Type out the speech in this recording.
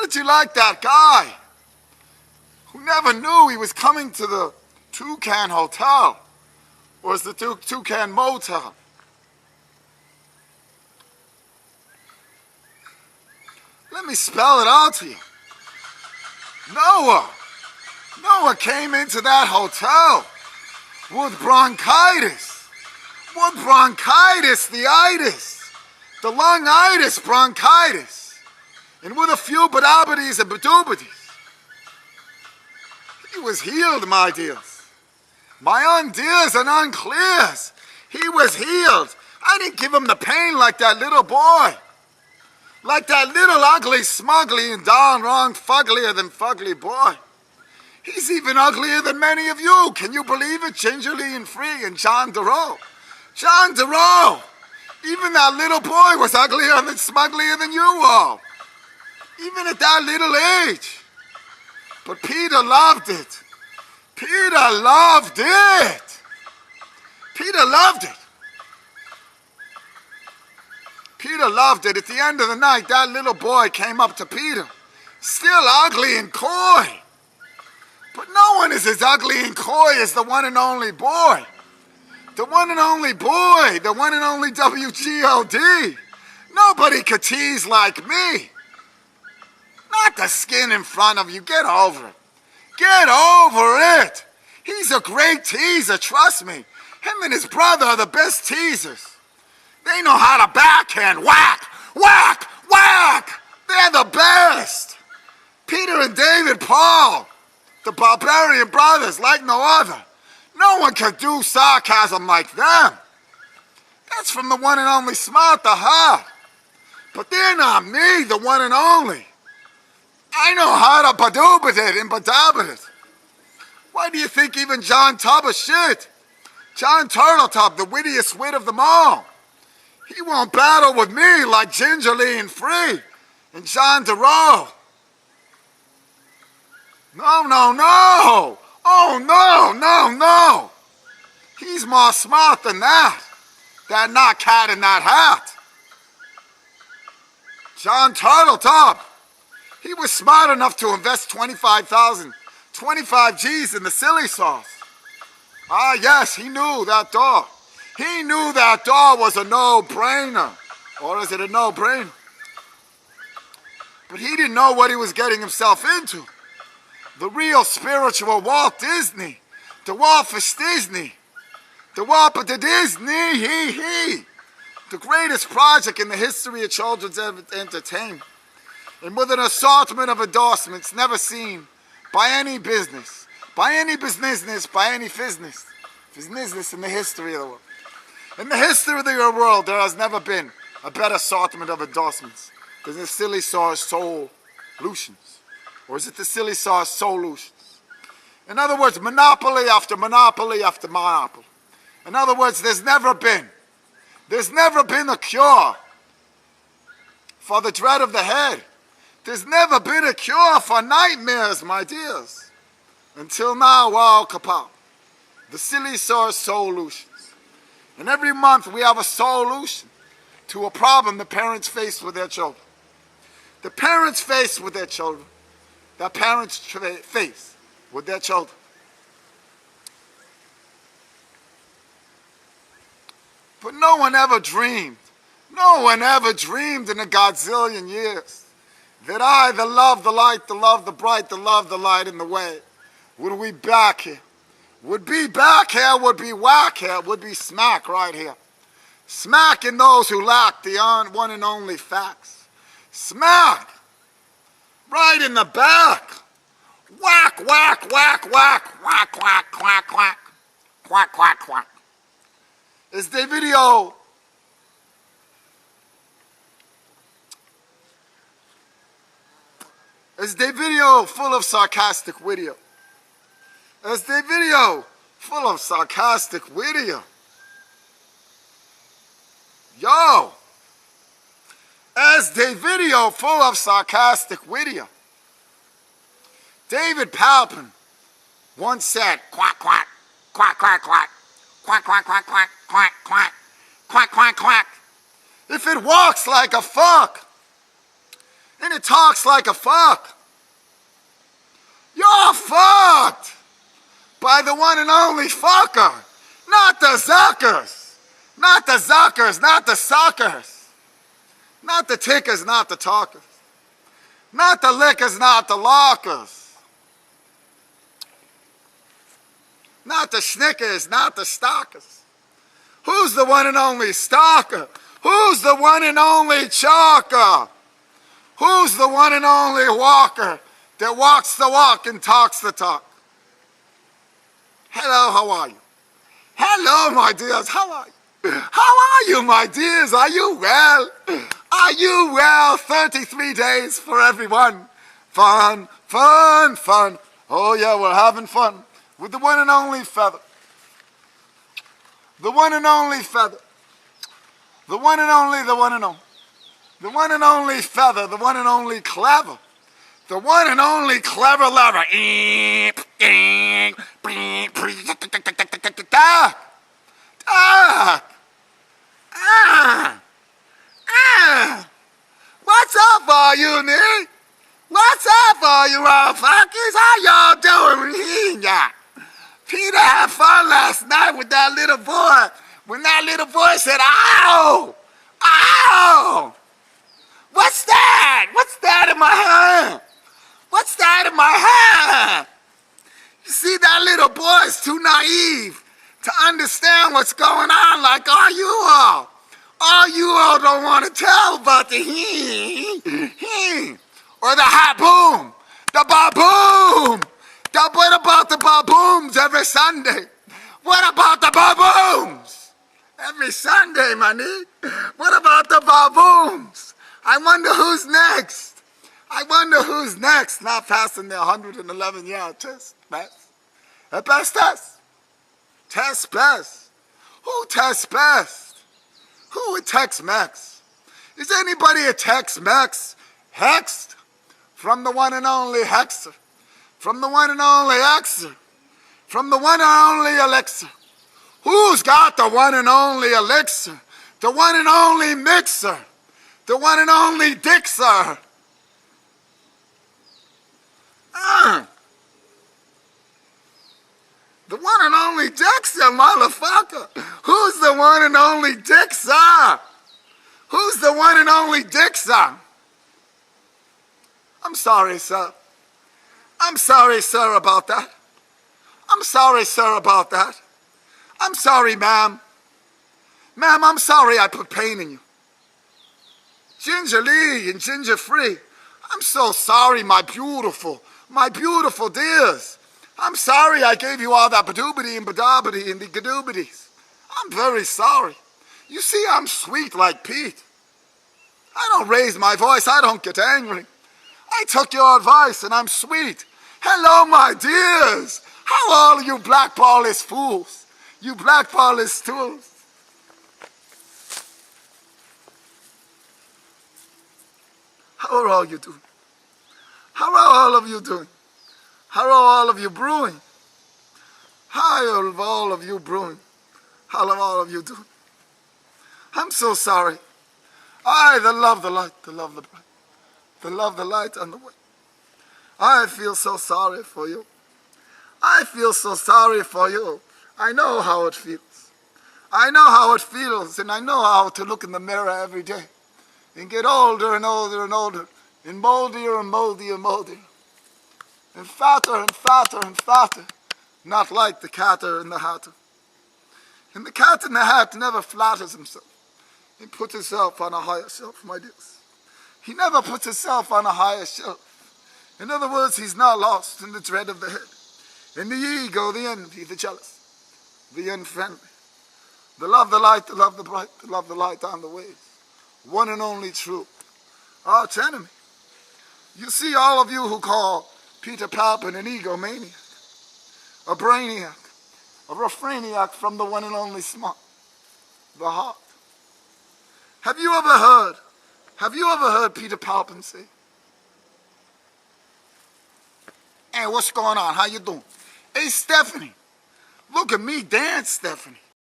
did you like that guy who never knew he was coming to the Toucan Hotel? Or was the Toucan Motel? Let me spell it out to you. Noah came into that hotel with bronchitis. With bronchitis, the itis. The lungitis, bronchitis. And with a few badabities and badoobities. He was healed, my dears. My undears and unclears. He was healed. I didn't give him the pain like that little boy. Like that little ugly, smugly and darn wrong fuglier than fugly boy. He's even uglier than many of you. Can you believe it? Gingerly and free and John DeRoe. John DeRoe. Even that little boy was uglier and smugglier than you all. Even at that little age. But Peter loved it. Peter loved it. Peter loved it. Peter loved it. At the end of the night, that little boy came up to Peter, still ugly and coy. But no one is as ugly and coy as the one and only boy. The one and only boy, the one and only WGOD. Nobody could tease like me. Not the skin in front of you. Get over it. Get over it. He's a great teaser, trust me. Him and his brother are the best teasers. They know how to backhand, whack, whack, whack. They're the best. Peter and David Paul, the barbarian brothers like no other. No one can do sarcasm like them. That's from the one and only Smart the Heart. But they're not me, the one and only. I know how to badoobit it and badabit it. Why do you think even John Tub is shit? John Turtletub, the wittiest wit of them all. He won't battle with me like Gingerly and Free and John DeRoe. No, no, no. Oh, no, no, no. He's more smart than that. That not cat in that hat. John Turtletub. He was smart enough to invest 25 G's in the silly sauce. Ah, yes, he knew that door. He knew that door was a no-brainer. Or is it a no-brainer? But he didn't know what he was getting himself into. The real spiritual Walt Disney. The Walfish Disney. The Walt the Disney, he. The greatest project in the history of children's entertainment. And with an assortment of endorsements never seen by any business. By any business, by any business. Business in the history of the world. In the history of the world, there has never been a better assortment of endorsements than the Silly Sauce Solutions. Or is it the Silly Sauce Solutions? In other words, monopoly after monopoly after monopoly. In other words, there's never been a cure for the dread of the head. There's never been a cure for nightmares, my dears. Until now, well, KAPOW. The Silly Sauce Solutions. And every month we have a solution to a problem the parents face with their children. The parents face with their children. The parents face with their children. But no one ever dreamed in a godzillion years that I, the love, the light, the love, the bright, the love, the light, and the way, would be back here. Would be back here, would be whack here, would be smack right here. Smacking those who lack the one and only facts. Smack! Right in the back. Whack, whack, whack, whack, whack, quack, quack, quack. Quack, quack, quack. Is the video full of sarcastic video? Is the video full of sarcastic video? Yo! Is the video full of sarcastic video? David Palpin once said, quack, quack, quack, quack, quack, quack, quack, quack, quack, quack, quack, quack, quack, quack. If it walks like a fuck, And it talks like a fuck. You're fucked by the one and only fucker, not the zuckers, not the zuckers, not the suckers, not the tickers, not the talkers, not the lickers, not the lockers, not the schnickers, not the stalkers. Who's the one and only stalker? Who's the one and only chalker? Who's the one and only walker that walks the walk and talks the talk? Hello, how are you? Hello, my dears, how are you? How are you, my dears? Are you well? Are you well? 33 days for everyone. Fun, fun, fun. Oh yeah, we're having fun with the one and only feather. The one and only feather. The one and only, the one and only. The one and only feather, the one and only clever. The one and only clever lever. What's up, all you niggas? What's up, all you motherfuckers? How y'all doing? Peter had fun last night with that little boy. When that little boy said, ow! Ow! What's that? What's that in my hand? What's that in my hand? You see, that little boy is too naive to understand what's going on like all you all. All you all don't want to tell about the he, or the ha boom, the ba-boom. What about the ba-booms every Sunday? What about the ba-booms? Every Sunday, my nigga. What about the ba-booms? I wonder who's next. I wonder who's next. Not passing the 111-yard test. Best test. Test best. Who tests best? Who would text Mex? Is anybody a text Mex? Hexed? From the one and only Hexer. From the one and only Xer. From the one and only Elixir. Who's got the one and only elixir? The one and only mixer. The one and only Dixer. The one and only Dixer, motherfucker. Who's the one and only Dixer? Who's the one and only Dixer? I'm sorry, sir. I'm sorry, sir, about that. I'm sorry, sir, about that. I'm sorry, ma'am. Ma'am, I'm sorry I put pain in you. Gingerly and ginger-free. I'm so sorry, my beautiful dears. I'm sorry I gave you all that badoobity and badabity and the gadoobities. I'm very sorry. You see, I'm sweet like Pete. I don't raise my voice. I don't get angry. I took your advice and I'm sweet. Hello, my dears. How are you blackballless fools? You blackballless tools. How are all you doing? How are all of you doing? How are all of you brewing? How are all of you brewing? How are all of you doing? I'm so sorry. The love, the light, the love, the bright. The love, the light, and the way. I feel so sorry for you. I feel so sorry for you. I know how it feels. I know how it feels, and I know how to look in the mirror every day and get older and older and older, and moldier and moldier and moldier, and fatter and fatter and fatter, not like the catter and the hatter. And the cat in the hat never flatters himself. He puts himself on a higher shelf, my dears. He never puts himself on a higher shelf. In other words, he's not lost in the dread of the head, in the ego, the envy, the jealous, the unfriendly, the love, the light, the love, the bright, the love, the light on the ways. One and only true, arch enemy. You see, all of you who call Peter Palpin an egomaniac, a brainiac, a refrainiac from the one and only smart, the heart. Have you ever heard Peter Palpin say, "Hey, what's going on? How you doing? Hey, Stephanie, look at me dance, Stephanie.